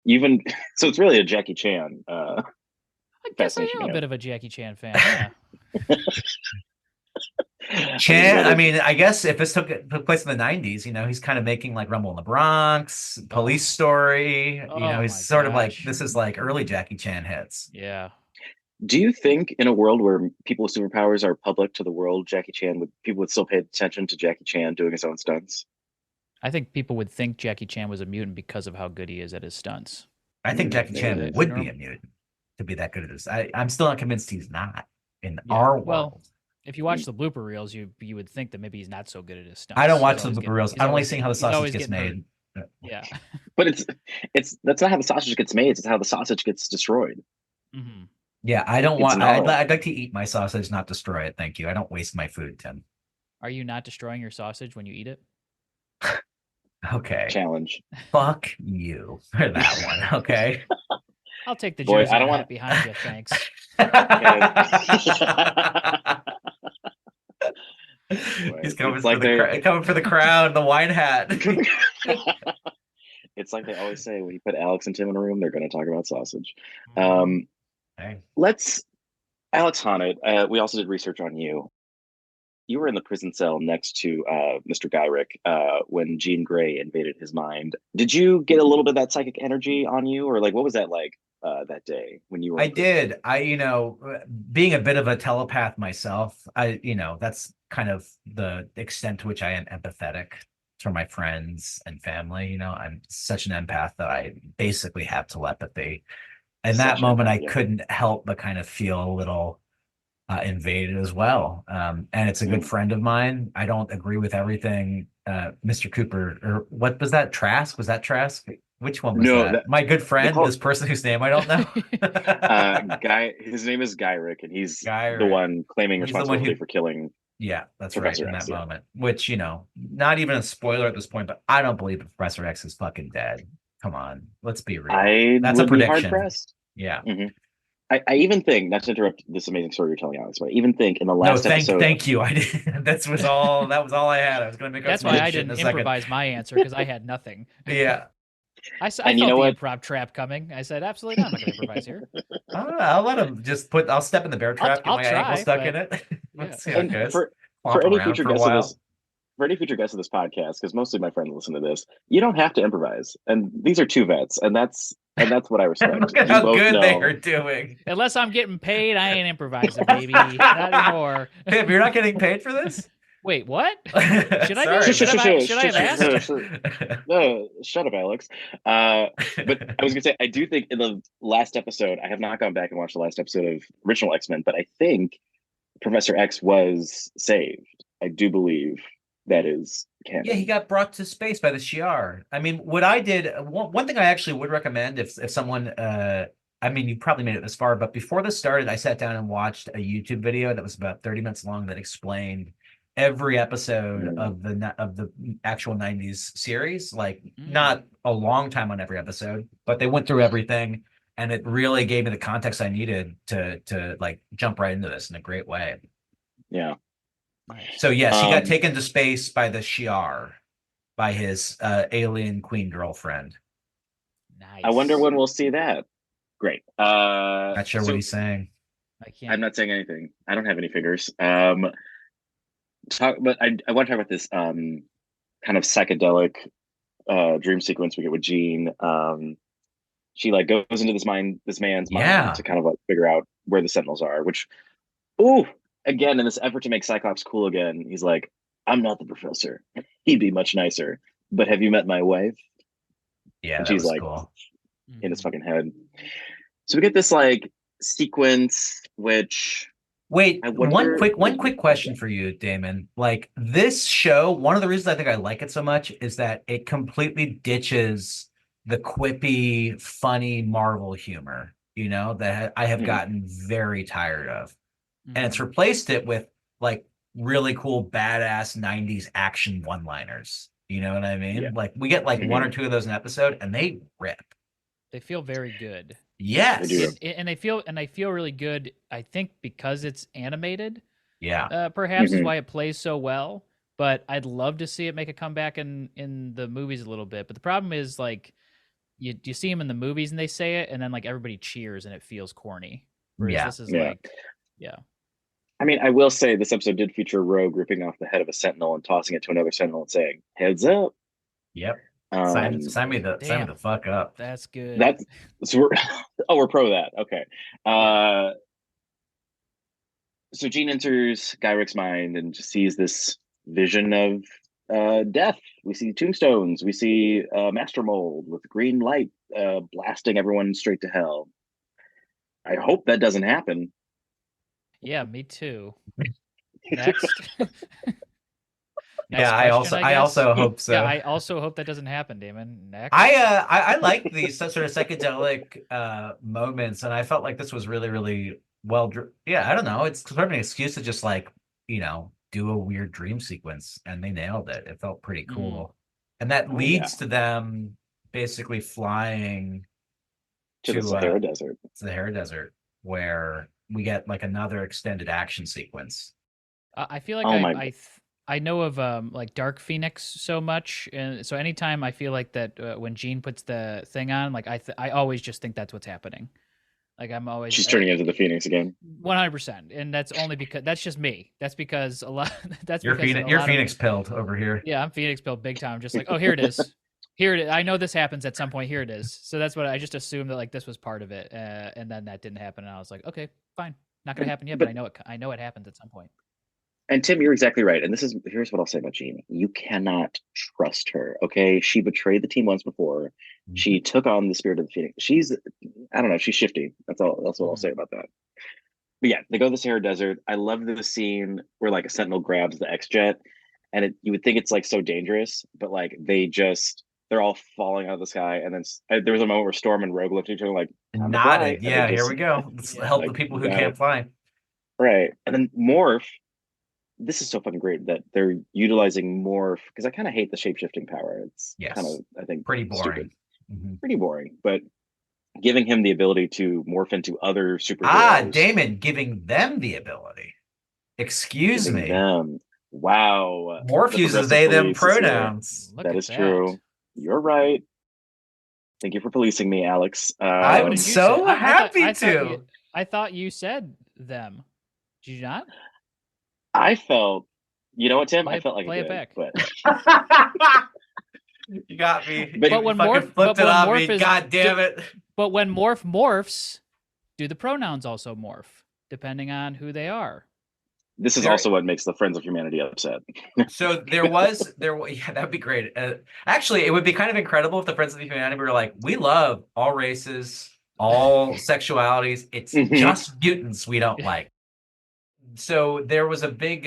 Even so, it's really a Jackie Chan. I guess I fascination am a you bit of a Jackie Chan fan. Yeah. Chan, I mean, I guess if this took place in the 90s, he's kind of making like Rumble in the Bronx, Police Story. Oh He's my sort of like, gosh. this is like early Jackie Chan hits. Yeah. Do you think in a world where people with superpowers are public to the world, people would still pay attention to Jackie Chan doing his own stunts? I think people would think Jackie Chan was a mutant because of how good he is at his stunts. I think Jackie Chan yeah, would yeah. be a mutant to be that good at this. I'm still not convinced he's not in Yeah, our well, world. If you watch the blooper reels, you would think that maybe he's not so good at his stunts. I don't He's watch the always blooper getting- reels. he's I'm only always seeing how the getting- he's always sausage gets getting made. hurt. Yeah. But that's not how the sausage gets made. It's how the sausage gets destroyed. Mhm. Yeah, I don't It's want. not. I'd like to eat my sausage, not destroy it. Thank you. I don't waste my food, Tim. Are you not destroying your sausage when you eat it? Okay. Challenge. Fuck you for that one. Okay. I'll take the Boy, jersey I don't hat wanna- behind you, thanks. He's coming It's for like coming for the crown, the wine hat. It's like they always say when you put Alex and Tim in a room, they're going to talk about sausage. Hey. Alex Honnet, we also did research on you. You were in the prison cell next to Mr. Gyrick when Jean Grey invaded his mind. Did you get a little bit of that psychic energy on you, or like what was that like that day when you were? I did. Being a bit of a telepath myself, that's kind of the extent to which I am empathetic for my friends and family. I'm such an empath that I basically have telepathy. In that moment, I couldn't help but kind of feel a little invaded as well. And it's a good friend of mine. I don't agree with everything Mr. Cooper, or what was that? Trask? Was that Trask? Which one was that? My good friend, this person whose name I don't know. His name is Gyrick, and he's Gyrick. the one claiming He's the one responsibility for killing. Yeah, that's Professor right. X, In that moment, which not even a spoiler at this point, but I don't believe that Professor X is fucking dead. Come on, let's be real. That's a prediction. Hard pressed. Yeah. Mm-hmm. I even think, not to interrupt this amazing story you're telling, Alex, but I even think in the last episode. Thank you. I did. That was all I had. I was going to make. That's why I didn't improvise my answer, because I had nothing. Yeah. I felt the improv trap coming. I said, absolutely not. I'm not going to improvise here. I'll let him just I'll step in the bear trap, get my ankle stuck in it. Let's see how it goes. For any future guests of this podcast, because mostly my friends listen to this, you don't have to improvise. And these are two vets, and that's what I respect. Look at how good they are doing. Unless I'm getting paid, I ain't improvising, baby. Not anymore. Hey, you're not getting paid for this? Wait, what? Should I have asked? No, shut up, Alex. But I was gonna say, I do think in the last episode, I have not gone back and watched the last episode of Original X-Men, but I think Professor X was saved. I do believe that is canon. Yeah, he got brought to space by the Shi'ar. I mean, what I did, one thing I actually would recommend if someone, you probably made it this far, but before this started, I sat down and watched a YouTube video that was about 30 minutes long that explained every episode of the actual 90s series, not a long time on every episode, but they went through everything, and it really gave me the context I needed to like jump right into this in a great way. Yeah. So yes, he got taken to space by the Shi'ar, by his alien queen girlfriend. Nice. I wonder when we'll see that. Great. Not sure what he's saying. I'm not saying anything. I don't have any figures. But I want to talk about this kind of psychedelic dream sequence we get with Jean. She like goes into this man's mind to kind of like figure out where the Sentinels are, which again, in this effort to make Cyclops cool again, he's like, I'm not the professor. He'd be much nicer. But have you met my wife? Yeah, and that she's was like cool. in his fucking head. So we get this like sequence, which wait, one quick question for you, Damon. Like this show, one of the reasons I think I like it so much is that it completely ditches the quippy, funny Marvel humor, that I have gotten very tired of. And it's replaced it with like really cool, badass 90s action one-liners. You know what I mean? Yeah. Like we get like one or two of those an episode and they rip. They feel very good. Yes. They do. And they feel really good. I think because it's animated. Yeah. Perhaps is why it plays so well. But I'd love to see it make a comeback in the movies a little bit. But the problem is like you see them in the movies and they say it, and then like everybody cheers and it feels corny. Whereas this is like, yeah. I mean, I will say this episode did feature Rogue ripping off the head of a sentinel and tossing it to another sentinel and saying, "Heads up." Yep. Sign me the fuck up. That's good. That's so we're pro that. Okay. So Jean enters Gyric's mind and just sees this vision of death. We see tombstones. We see Master Mold with green light blasting everyone straight to hell. I hope that doesn't happen. Yeah, me too. Next. Yeah, I also hope so. Yeah, I also hope that doesn't happen, Damon. Next. I like these sort of psychedelic moments, and I felt like this was really, really well. Yeah, I don't know. It's sort of an excuse to just like, do a weird dream sequence, and they nailed it. It felt pretty cool, and that leads to them basically flying to the Sahara Desert. To the Sahara Desert, where we get like another extended action sequence. I feel like I know of like Dark Phoenix so much, and so anytime I feel like that when Jean puts the thing on, like I always just think that's what's happening. Like I'm always she's turning into the Phoenix again. 100%, and that's only because that's just me. That's because a lot. That's you're because you're Phoenix pilled over here. Yeah, I'm Phoenix pilled big time. Just like, oh, here it is. Here it is. I know this happens at some point. Here it is. So that's what I just assumed that like this was part of it, and then that didn't happen, and I was like, okay, fine, not gonna happen yet, but I know it. I know it happens at some point. And Tim, you're exactly right. And here's what I'll say about Jean. You cannot trust her. Okay, she betrayed the team once before. Mm-hmm. She took on the spirit of the Phoenix. I don't know. She's shifty. That's all. That's what I'll say about that. But yeah, they go to the Sahara Desert. I love the scene where like a Sentinel grabs the X-Jet, and you would think it's like so dangerous, but like they're all falling out of the sky. And then there was a moment where Storm and Rogue looked at each other like nodded. Yeah, here we go. Let's help the people who can't fly. Right, and then Morph. This is so fucking great that they're utilizing Morph, because I kind of hate the shape-shifting power. It's kind of, I think, pretty boring. Pretty boring, but giving him the ability to morph into other superheroes. Damon giving them the ability. Excuse me. Wow. Morph uses they, them pronouns. That is true. You're right. Thank you for policing me, Alex. I'm so happy to. I thought you said them. Did you not? I felt, you know what, Tim? I felt like play it back. But you got me. But when Morph flipped it on me, God damn it. But when Morph morphs, do the pronouns also morph, depending on who they are? This is also what makes the Friends of Humanity upset. So yeah, that'd be great. Actually, it would be kind of incredible if the Friends of Humanity were like, we love all races, all sexualities. It's just mutants we don't like. So there was a big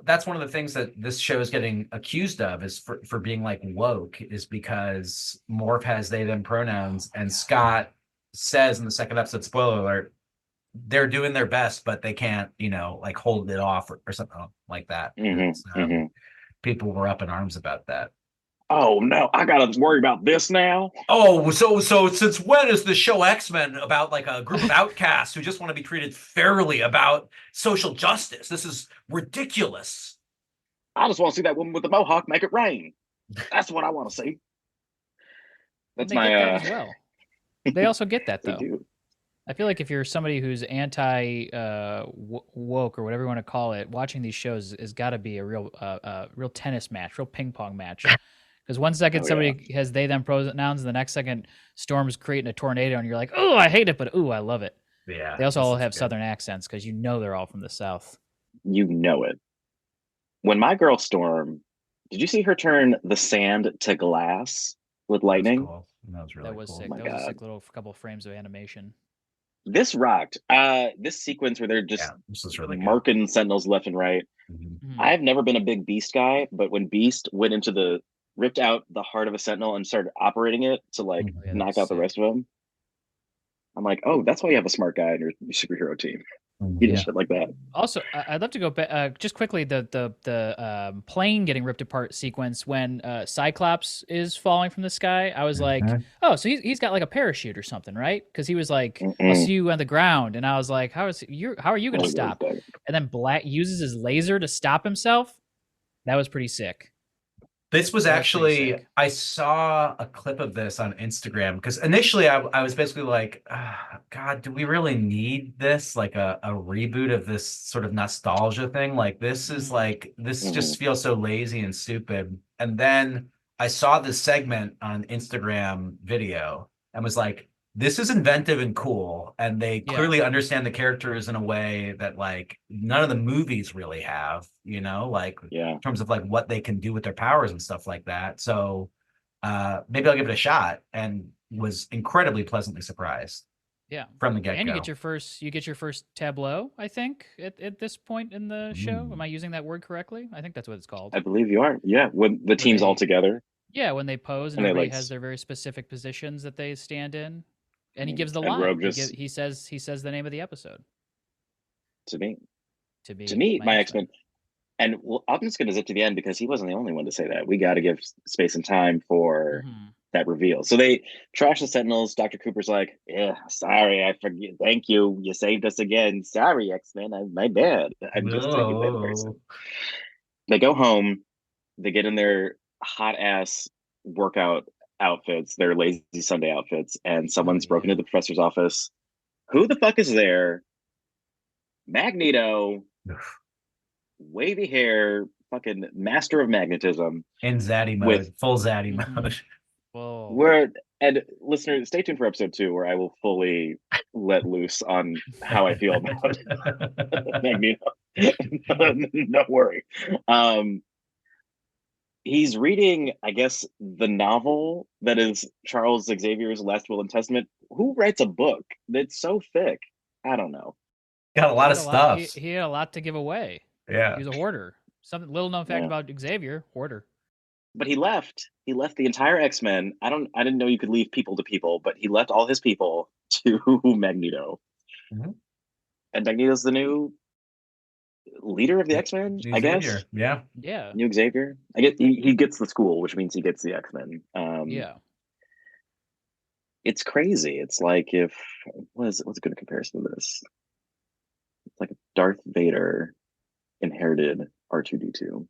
that's one of the things that this show is getting accused of, is for being like woke, is because Morph has they them pronouns, and Scott says in the second episode, spoiler alert, they're doing their best but they can't like hold it off or something like that. People were up in arms about that. Oh no, I gotta worry about this now. Oh, so since when is the show X-Men about like a group of outcasts who just want to be treated fairly, about social justice? This is ridiculous. I just want to see that woman with the mohawk make it rain. That's what I want to see. That's my that as well. They also get that though. Do. I feel like if you're somebody who's anti woke or whatever you want to call it, watching these shows has got to be a real tennis match, real ping pong match. Because one second somebody has they them pronouns, and the next second Storm's creating a tornado, and you're like, oh, I hate it, but I love it. Yeah. They also all have Southern accents because they're all from the South. You know it. When my girl Storm, did you see her turn the sand to glass with lightning? That was really cool. Sick. That was a sick little couple frames of animation. This rocked. This sequence where they're just this is really marking Sentinels left and right. I've never been a big Beast guy, but when Beast went into ripped out the heart of a Sentinel and started operating it to knock out the rest of them, I'm like, oh, that's why you have a smart guy in your superhero team. He did Yeah. shit like that. Also, I'd love to go back just quickly. The plane getting ripped apart sequence when Cyclops is falling from the sky. I was like, Mhm. oh, so he's got like a parachute or something, right? Because he was like, I'll Mm-mm. see you on the ground, and I was like, how are you going to Oh, stop? God. And then Black uses his laser to stop himself. That was pretty sick. This was That was pretty actually, sick. I saw a clip of this on Instagram because initially I was basically like, God, do we really need this? Like a reboot of this sort of nostalgia thing? Like this is like, this Mhm. just feels so lazy and stupid. And then I saw this segment on Instagram video and was like, this is inventive and cool. And they Yeah. clearly understand the characters in a way that like none of the movies really have, you know, like Yeah. in terms of like what they can do with their powers and stuff like that. So maybe I'll give it a shot, and was incredibly pleasantly surprised Yeah. from the get-go. And you get your first tableau, I think, at this point in the show. Ooh. Am I using that word correctly? I think that's what it's called. I believe you are. Yeah, when the team's all together. Yeah, when they pose and And they, everybody like, has their very specific positions that they stand in, and he gives the and line. Rogue just He says the name of the episode to me, to my X-Men. And I'm just going to zip to the end because he wasn't the only one to say that. We got to give space and time for that reveal. So they trash the Sentinels. Dr. Cooper's like, yeah, sorry, I forget. Thank you. You saved us again. Sorry, X-Men. My bad. I'm just a human person. They go home. They get in their hot ass workout outfits, their lazy Sunday outfits, and someone's broken into the professor's office. Who the fuck is there? Magneto. Wavy hair, fucking master of magnetism. In Zaddy mode, full Zaddy mode. Whoa. And listeners, stay tuned for episode 2, where I will fully let loose on how I feel about Magneto. No worry. He's reading, I guess, the novel that is Charles Xavier's Last Will and Testament. Who writes a book that's so thick? I don't know. Got a lot of stuff. He had a lot to give away. Yeah. He was a hoarder. Something little known fact about Xavier, hoarder. But he left. He left the entire X-Men. I didn't know you could leave people to people, but he left all his people to Magneto. Mm-hmm. And Magneto's the new leader of the X-Men, I guess. Xavier. Yeah. Yeah. New Xavier. I get he gets the school, which means he gets the X-Men. Yeah. It's crazy. It's like if what's a good comparison to this? It's like Darth Vader inherited R2-D2.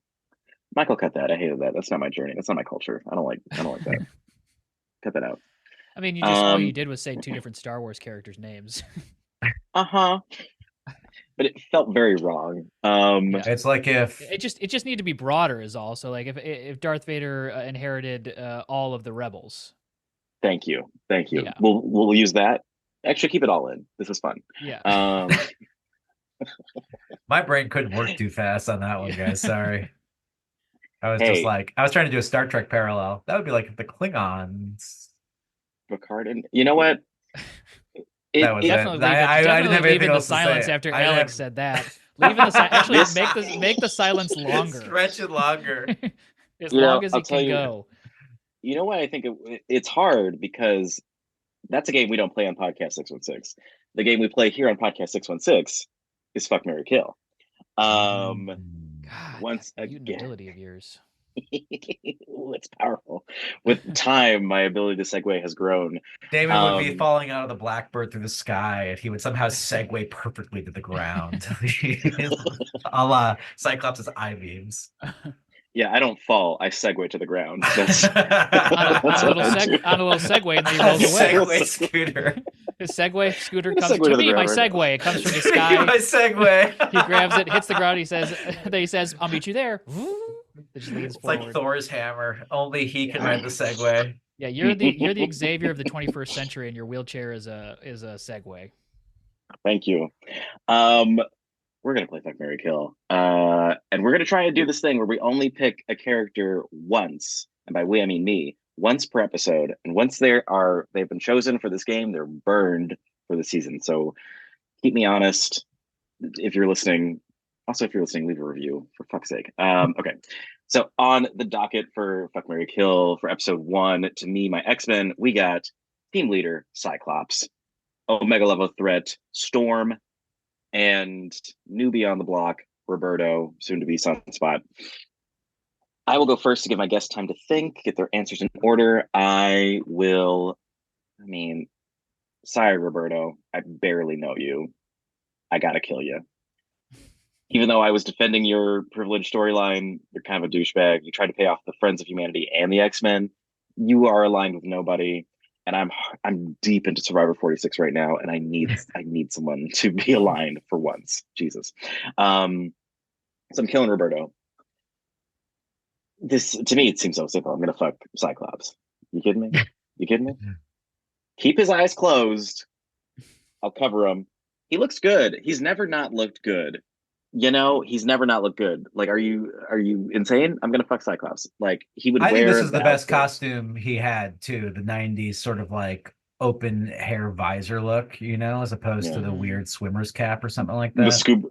Michael, cut that. I hated that. That's not my journey. That's not my culture. I don't like that. Cut that out. I mean, all you did was say 2 different Star Wars characters' names. But it felt very wrong. It's like if it just needed to be broader is all. So like if Darth Vader inherited all of the rebels. Thank you. Yeah. We'll use that. Actually, keep it all in. This was fun. Yeah. My brain couldn't work too fast on that one, guys. Sorry. I was just like, I was trying to do a Star Trek parallel. That would be like if the Klingons. Picard, and you know what? That was definitely it. I didn't have anything else to silence say. after Alex said that. Leaving the silence. Actually, make the silence longer. Stretch it longer. As long as it can go. You know what? I think it's hard because that's a game we don't play on Podcast 616. The game we play here on Podcast 616 is Fuck, Marry, Kill. God, once that again, ability of yours. It's powerful. With time, my ability to segue has grown. Damon would be falling out of the blackbird through the sky, and he would somehow segue perfectly to the ground. A la Cyclops' eye beams. Yeah, I don't fall. I segue to the ground. That's, on a little Segway, and then he rolls away. Segway scooter. His Segway scooter comes Segway to the me. My ground. Segway. It comes from the sky. My Segway. He grabs it, hits the ground. He says, "I'll meet you there." It just leans It's forward. like Thor's hammer. Only he can ride the Segway. Yeah, you're the Xavier of the 21st century, and your wheelchair is a Segway. Thank you. We're gonna play Fuck, Marry, Kill, and we're gonna try and do this thing where we only pick a character once, and by we I mean me, once per episode. And once they've been chosen for this game, they're burned for the season. So keep me honest. If you're listening, leave a review for fuck's sake. Okay. So on the docket for Fuck, Marry, Kill for episode 1, to me, my X-Men, we got team leader Cyclops, Omega level threat Storm, and newbie on the block, Roberto, soon to be Sunspot. I will go first to give my guests time to think, get their answers in order. Sorry, Roberto, I barely know you. I gotta kill you. Even though I was defending your privileged storyline, you're kind of a douchebag. You tried to pay off the Friends of Humanity and the X-Men. You are aligned with nobody, and I'm deep into Survivor 46 right now, and I need someone to be aligned for once. Jesus. So I'm killing Roberto. This, to me, it seems so simple. I'm gonna fuck Cyclops. You kidding me? You kidding me? Keep his eyes closed. I'll cover him. He looks good. He's never not looked good. He's never not looked good. Like, are you insane? I'm gonna fuck Cyclops. Like, he would I wear think this is the best outfit. costume he had too. The '90s sort of like open hair visor look, as opposed to the weird swimmer's cap or something like that. The scuba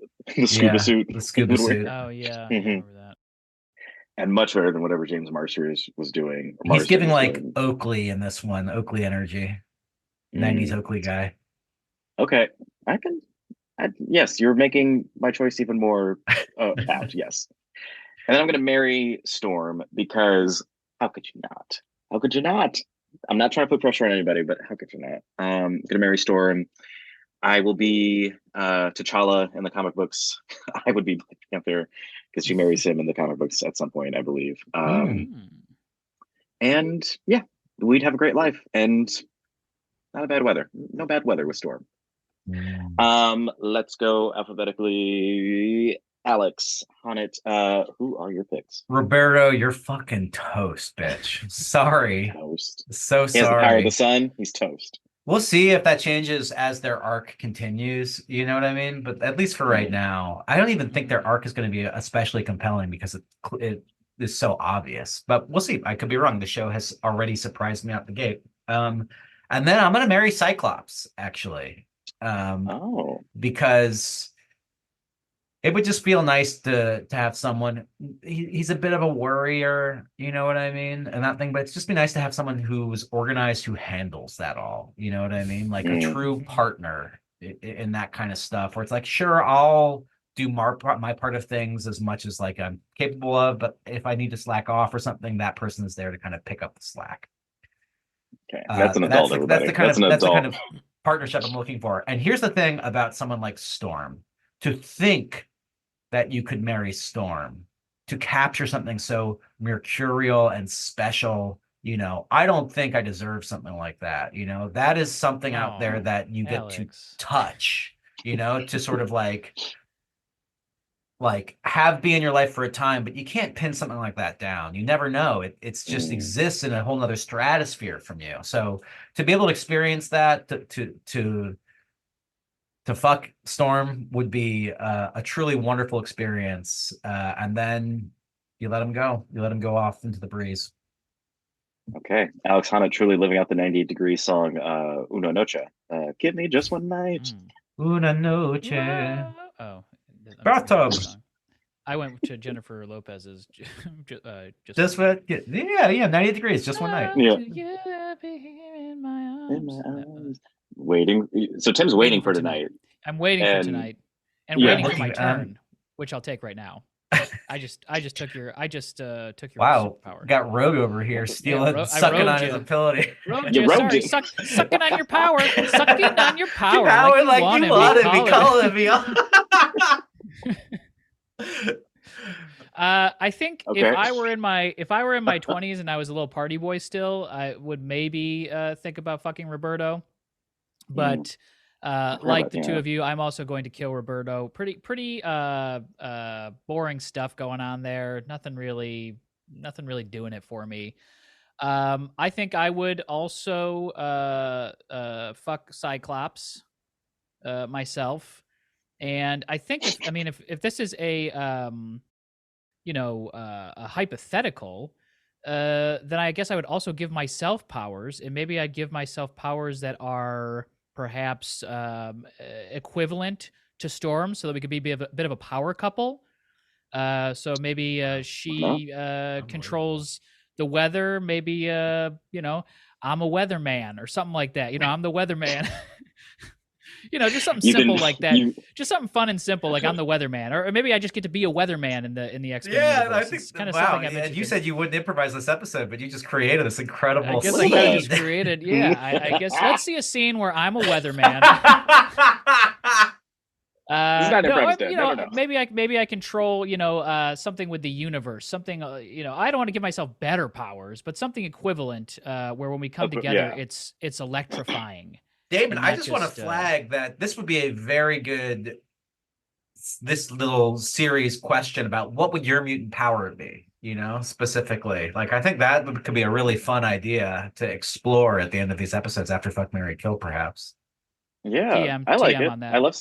suit. The scuba suit. Oh yeah, Mhm. I remember that. And much better than whatever James Marsters was doing. He's giving like Oakley in this one, Oakley energy. 90s Oakley guy. Okay, yes, you're making my choice even more apt. Yes, and then I'm going to marry Storm because how could you not? How could you not? I'm not trying to put pressure on anybody, but how could you not? I'm going to marry Storm. I will be T'Challa in the comic books. I would be Black Panther because she marries him in the comic books at some point, I believe. And yeah, we'd have a great life and not a bad weather. No bad weather with Storm. Let's go alphabetically. Alex, Honnet, who are your picks? Roberto, you're fucking toast, bitch. Sorry. Toast. So He has the power sorry. of the sun. He's toast. We'll see if that changes as their arc continues. You know what I mean? But at least for right now, I don't even think their arc is going to be especially compelling because it is so obvious. But we'll see. I could be wrong. The show has already surprised me out the gate. And then I'm going to marry Cyclops, actually. Because it would just feel nice to have someone. He's a bit of a worrier, you know what I mean, and that thing. But it's just be nice to have someone who's organized, who handles that all. You know what I mean, like a true partner in that kind of stuff. Where it's like, sure, I'll do my part of things as much as like I'm capable of, but if I need to slack off or something, that person is there to kind of pick up the slack. Okay, that's an adult. That's the kind of partnership I'm looking for. And here's the thing about someone like Storm. To think that you could marry Storm, to capture something so mercurial and special, I don't think I deserve something like that. That is something out there that you get to touch, to sort of like be in your life for a time, but you can't pin something like that down. You never know. It's just exists in a whole nother stratosphere from you. So to be able to experience that, to fuck Storm would be a truly wonderful experience. And then you let him go. You let him go off into the breeze. Okay. Alex Honnet truly living out the 98-degree song, Una Noche. Give me just one night. Una Noche. Oh. Bathtub. I went to Jennifer Lopez's just what? Yeah, 98 degrees, just one night. Yeah. In my arms. Waiting. So Tim's waiting for tonight. I'm waiting for tonight, and waiting for my turn, which I'll take right now. I just took your wow, superpower. Got Rogue over here stealing, sucking on his ability. Sorry, sucking on your power, sucking on your power. Like you want to be calling me on. I think if I were in my 20s and I was a little party boy still, I would maybe think about fucking Roberto. But like the two of you, I'm also going to kill Roberto. Pretty boring stuff going on there. Nothing really doing it for me. I think I would also fuck Cyclops myself. And I think if this is a hypothetical, then I guess I would also give myself powers, and maybe I'd give myself powers that are perhaps equivalent to Storm, so that we could be a bit of a power couple. So maybe she controls the weather. Maybe I'm a weatherman or something like that. I'm the weatherman. Just something You simple can- like that. you- Just something fun and simple, like I'm the weatherman, or maybe I just get to be a weatherman in the X-Men Yeah, universe. I think It's kind of wow. something I'm And you interested said you wouldn't improvise this episode, but you just created this incredible I guess Look I at kind of that. just created. Yeah, I guess let's see a scene where I'm a weatherman. This is not No, improv, Dan. No. maybe I control, something with the universe, something, I don't want to give myself better powers, but something equivalent, where when we come together, yeah. it's electrifying. David, And I not just want to just, flag that this would be a very good this little series question about what would your mutant power be, specifically. Like I think that could be a really fun idea to explore at the end of these episodes after Fuck, Marry, Kill, perhaps. Yeah, TM I like TM it. on that. I love.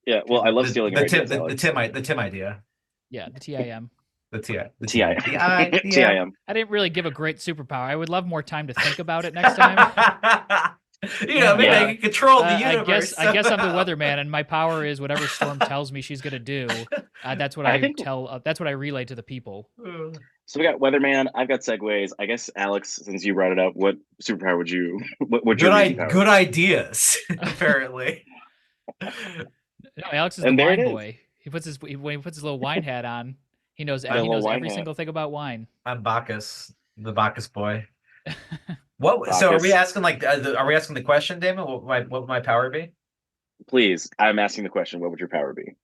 Yeah, well, I love stealing the ideas, Tim, Alex. the Tim idea. Yeah, the TIM. The TIM. TIM. I didn't really give a great superpower. I would love more time to think about it next time. Maybe Yeah. I can control the universe. I guess I'm the weatherman, and my power is whatever Storm tells me she's gonna do. That's what I I think- tell. That's what I relay to the people. So we got Weatherman. I've got Segways. I guess Alex, since you brought it up, what superpower would you? What's your mutant power? Good ideas, apparently. No, Alex is And the there it wine is. boy. When he puts his little wine hat on, he knows little wine every hat. single thing about wine. I'm Bacchus, the Bacchus boy. What? So are we asking are we asking the question, Damon? What would my power be? Please, I'm asking the question. What would your power be?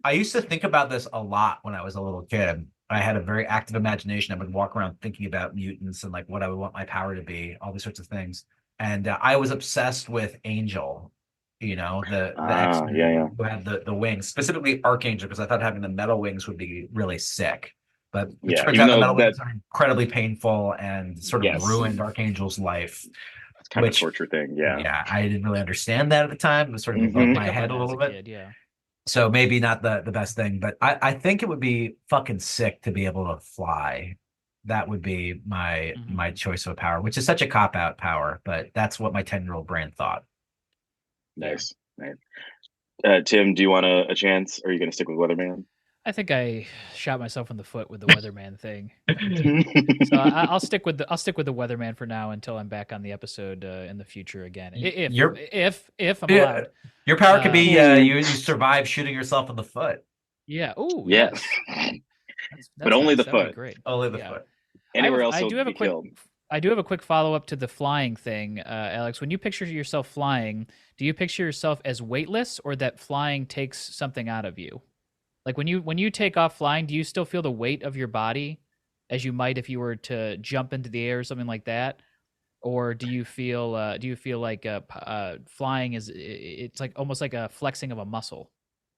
I used to think about this a lot when I was a little kid. I had a very active imagination. I would walk around thinking about mutants and like what I would want my power to be, all these sorts of things. And I was obsessed with Angel, the X-Men yeah. who had the wings, specifically Archangel, because I thought having the metal wings would be really sick. But it Yeah, turns even out the though metal that- wings are incredibly painful and sort of Yes. ruined Archangel's life. It's kind of Which- a torture thing. Yeah. Yeah, I didn't really understand that at the time. It was sort of above Mhm. my head a As little bit. kid, yeah. So maybe not the best thing, but I think it would be fucking sick to be able to fly. That would be my choice of a power, which is such a cop-out power, but that's what my 10-year-old brain thought. Nice. Tim, do you want a chance? Or are you going to stick with Weatherman? I think I shot myself in the foot with the weatherman thing. So I'll stick with the weatherman for now until I'm back on the episode in the future again. If I'm allowed. Your power could be you survive shooting yourself in the foot. Yeah. Oh, Yes. That's But only the That would be foot. great. Only the Yeah. foot. Anywhere else, I you'll do have be a quick. killed. I do have a quick follow up to the flying thing, Alex. When you picture yourself flying, do you picture yourself as weightless, or that flying takes something out of you? Like when you take off flying, do you still feel the weight of your body as you might if you were to jump into the air or something like that? Or do you feel like flying it's like almost like a flexing of a muscle?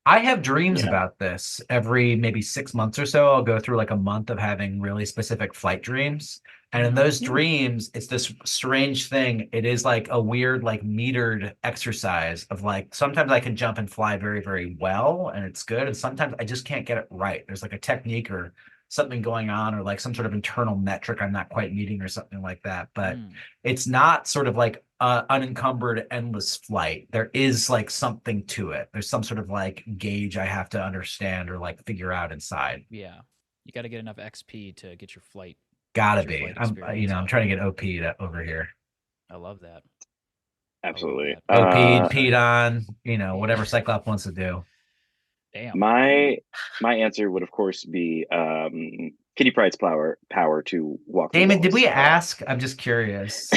I have dreams Yeah. about this every maybe 6 months or so. I'll go through like a month of having really specific flight dreams. And in those dreams, it's this strange thing. It is like a weird, like metered exercise of like, sometimes I can jump and fly very, very well, and it's good. And sometimes I just can't get it right. There's like a technique or something going on, or like some sort of internal metric I'm not quite meeting or something like that. But it's not sort of like unencumbered endless flight. There is like something to it. There's some sort of like gauge I have to understand or like figure out inside. Yeah, you got to get enough XP to get your flight. Gotta Get your be. flight I'm experience I'm up. trying to get OP over here. I love that. Absolutely. OP, peed on, whatever Cyclops wants to do. Damn. My answer would, of course, be Kitty Pryde's power to walk. through Damon, did we walls. ask? I'm just curious.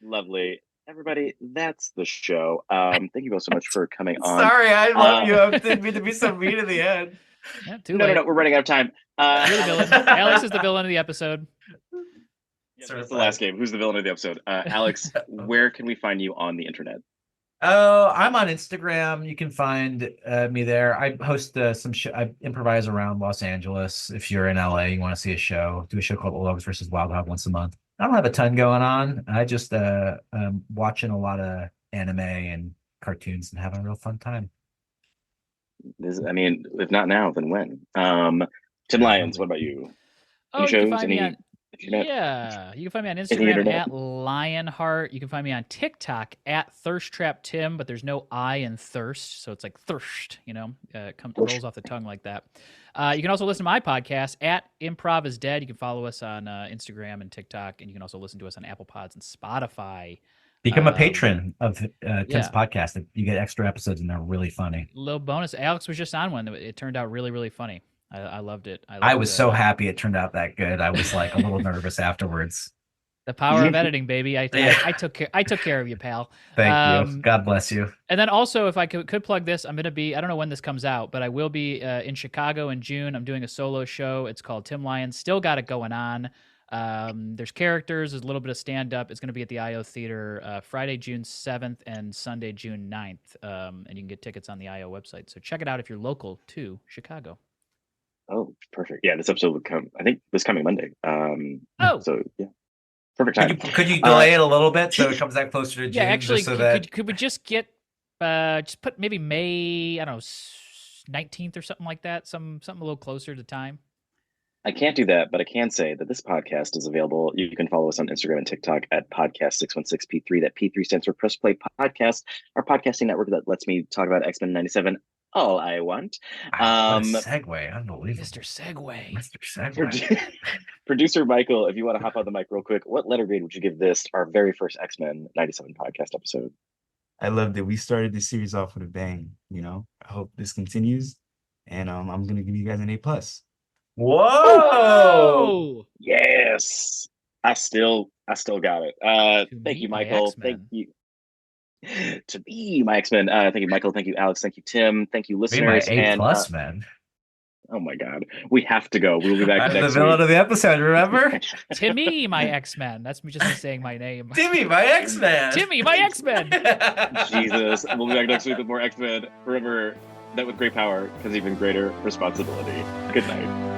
Lovely. Everybody, that's the show. Thank you both so much for coming on. Sorry, I love you. I didn't mean to be so mean at the end. Yeah, too No, late. we're running out of time. You're the villain. Alex is the villain of the episode. Yeah, that's the last game. Who's the villain of the episode? Alex, where can we find you on the internet? Oh, I'm on Instagram. You can find me there. I host some show. I improvise around Los Angeles. If you're in LA, you want to see a show, do a show called Old Dogs versus Wild Hog once a month. I don't have a ton going on. I just watching a lot of anime and cartoons and having a real fun time. If not now, then when? Tim Lyons, what about you? Oh, Any you can shows? find me Any- on. If you're not, Yeah, you can find me on the Instagram internet. at Lionheart. You can find me on TikTok at ThirstTrapTim, but there's no I in thirst, so it's like thirst. Rolls off the tongue like that. You can also listen to my podcast at Improv is Dead. You can follow us on Instagram and TikTok, and you can also listen to us on Apple Pods and Spotify. Become a patron of Tim's yeah. podcast. You get extra episodes, and they're really funny. Little bonus. Alex was just on one. It turned out really, really funny. I loved it. I was so happy it turned out that good. I was like a little nervous afterwards. The power of editing, baby. I took care of you, pal. Thank you. God bless you. And then also, if I could plug this, I'm going to be, I don't know when this comes out, but I will be in Chicago in June. I'm doing a solo show. It's called Tim Lyons. Still got it going on. There's characters. There's a little bit of stand-up. It's going to be at the IO Theater Friday, June 7th and Sunday, June 9th. And you can get tickets on the IO website. So check it out if you're local to Chicago. Oh, perfect. Yeah, this episode would come, I think, this coming Monday. So, yeah. Perfect time. Could you delay it a little bit so it comes out closer to June? Yeah, actually, just could we just get, just put maybe May, I don't know, 19th or something like that? Something a little closer to time. I can't do that, but I can say that this podcast is available. You can follow us on Instagram and TikTok at podcast616p3. That P3 stands for Press Play Podcast, our podcasting network that lets me talk about X-Men 97 all I want. What a segue, unbelievable. Mr. Segue. Mr. Segue. Producer Michael, if you want to hop on the mic real quick, what letter grade would you give this, our very first X-Men 97 podcast episode? I loved it. We started this series off with a bang. I hope this continues, and I'm gonna give you guys an A+. Whoa! Yes, I still got it. Thank you, Michael. Thank you. To be my X-Men. Thank you, Michael. Thank you, Alex. Thank you, Tim. Thank you, listeners. Be my A+, man. Oh my God, we have to go. We'll be back next week. The villain of the episode, remember? Timmy, my X-Men. That's me just saying my name. Timmy, my X-Men. Timmy, my X-Men. Jesus, we'll be back next week with more X-Men. Remember that with great power comes even greater responsibility. Good night.